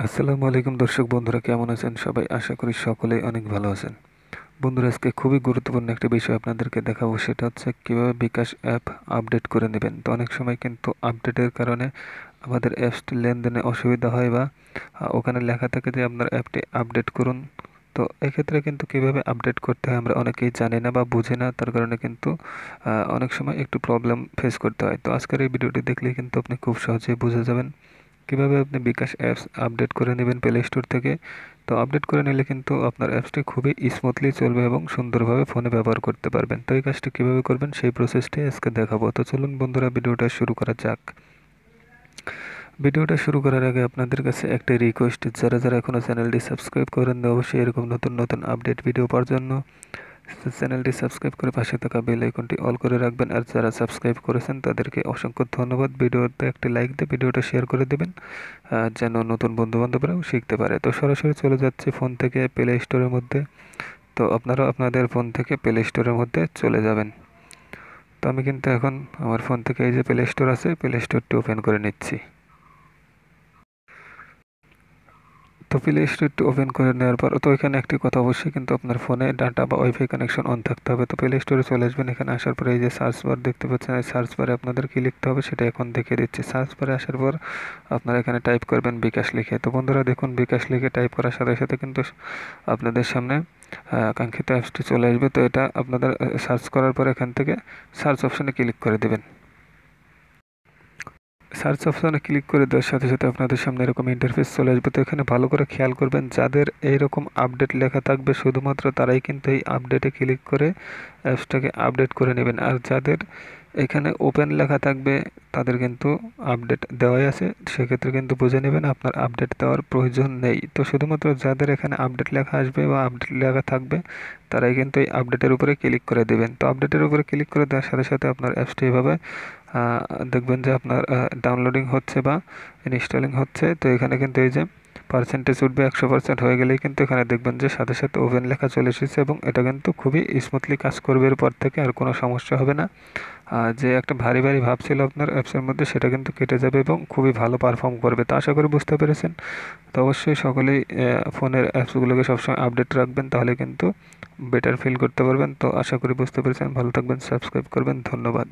আসসালামু আলাইকুম দর্শক বন্ধুরা, কেমন আছেন সবাই? আশা করি সকলেই অনেক ভালো আছেন। বন্ধুরা, আজকে খুবই গুরুত্বপূর্ণ একটা বিষয় আপনাদেরকে দেখাবো, সেটা হচ্ছে কিভাবে বিকাশ অ্যাপ আপডেট করে নেবেন। তো অনেক সময় কিন্তু আপডেটের কারণে আমাদের অ্যাপসটি লেনদেনে অসুবিধা হয় বা ওখানে লেখা থাকে যে আপনার অ্যাপটি আপডেট করুন। তো এক্ষেত্রে কিন্তু কিভাবে আপডেট করতে হয় আমরা অনেকেই জানি না বা বুঝি না, তার কারণে কিন্তু অনেক সময় একটু প্রবলেম ফেস করতে হয়। তো আজকের এই ভিডিওটি দেখলে কিন্তু আপনি খুব সহজেই বুঝে যাবেন কিভাবে আপনি বিকাশ অ্যাপস আপডেট করে নেবেন প্লে স্টোর থেকে। তো আপডেট করে নিলে কিন্তু আপনার অ্যাপসটি খুবই স্মুথলি চলবে এবং সুন্দরভাবে ফোনে ব্যবহার করতে পারবেন। তো এই কাজটি কীভাবে করবেন সেই প্রসেসটি আজকে দেখাবো। তো চলুন বন্ধুরা, ভিডিওটা শুরু করা যাক। ভিডিওটা শুরু করার আগে আপনাদের কাছে একটা রিকোয়েস্ট, যারা যারা এখনও চ্যানেলটি সাবস্ক্রাইব করেন না, অবশ্যই এরকম নতুন নতুন আপডেট ভিডিও পাওয়ার জন্য চ্যানেলটি সাবস্ক্রাইব করে পাশে থাকা বেল আইকনটি অল করে রাখবেন। আর যারা সাবস্ক্রাইব করেছেন তাদেরকে অসংখ্য ধন্যবাদ। ভিডিওতে একটি লাইক দিয়ে ভিডিওটা শেয়ার করে দেবেন, যেন নতুন বন্ধুবান্ধবরাও শিখতে পারে। তো সরাসরি চলে যাচ্ছে ফোন থেকে প্লে স্টোরের মধ্যে। তো আপনারাও আপনাদের ফোন থেকে প্লে স্টোরের মধ্যে চলে যাবেন। তো আমি কিন্তু এখন আমার ফোন থেকে এই যে প্লে স্টোর আছে, প্লে স্টোরটি ওপেন করে নিচ্ছি। তো প্লে স্টোরটি ওপেন করে নেওয়ার পর তো এখানে একটি কথা, অবশ্যই কিন্তু আপনার ফোনে ডাটা বা ওয়াইফাই কানেকশন অন থাকতে হবে। তো প্লে স্টোরে চলে আসবেন, এখানে আসার পরে এই যে সার্চ বার দেখতে পাচ্ছেন, এই সার্চ বারে আপনাদের কি লিখতে হবে সেটা এখন দেখিয়ে দিচ্ছি। সার্চ বারে আসার পর আপনারা এখানে টাইপ করবেন বিকাশ লিখে। তো বন্ধুরা দেখুন, বিকাশ লিখে টাইপ করার সাথে সাথে কিন্তু আপনাদের সামনে কাঙ্ক্ষিত অ্যাপসটি চলে আসবে। তো এটা আপনাদের সার্চ করার পর এখান থেকে সার্চ অপশানে ক্লিক করে দেবেন। সার্চ অপশনে ক্লিক করে দেওয়ার সাথে সাথে আপনাদের সামনে এরকম ইন্টারফেস চলে আসবে। তো এখানে ভালো করে খেয়াল করবেন, যাদের এইরকম আপডেট লেখা থাকবে শুধুমাত্র তারাই কিন্তু এই আপডেটে ক্লিক করে অ্যাপসটাকে আপডেট করে নেবেন। আর যাদের এখানে ওপেন লেখা থাকবে তাদের কিন্তু আপডেট দেওয়াই আছে, সেক্ষেত্রে কিন্তু বুঝে নেবেন আপনার আপডেট দেওয়ার প্রয়োজন নেই। তো শুধুমাত্র যাদের এখানে আপডেট লেখা আসবে বা আপডেট লেখা থাকবে তারাই কিন্তু এই আপডেটের উপরে ক্লিক করে দেবেন। তো আপডেটের উপরে ক্লিক করে দেওয়ার সাথে সাথে আপনার অ্যাপসটি এভাবে দেখবেন যে আপনার ডাউনলোডিং হচ্ছে বা ইনস্টলিং হচ্ছে। তো এখানে কিন্তু এই যে পার্সেন্টেজ উঠবে, 100% হয়ে গেলেই কিন্তু এখানে দেখবেন যে সাথে সাথে ওপেন লেখা চলে এসেছে এবং এটা কিন্তু খুবই স্মুথলি কাজ করবে। এরপর থেকে আর কোনো সমস্যা হবে না। যে একটা ভারী ভারী ভাব ছিল আপনার অ্যাপসের মধ্যে সেটা কিন্তু কেটে যাবে এবং খুবই ভালো পারফর্ম করবে। তো আশা করি বুঝতে পেরেছেন। তো অবশ্যই সকলেই ফোনের অ্যাপসগুলোকে সবসময় আপডেট রাখবেন, তাহলে কিন্তু বেটার ফিল করতে পারবেন। তো আশা করি বুঝতে পেরেছেন। ভালো থাকবেন, সাবস্ক্রাইব করবেন। ধন্যবাদ।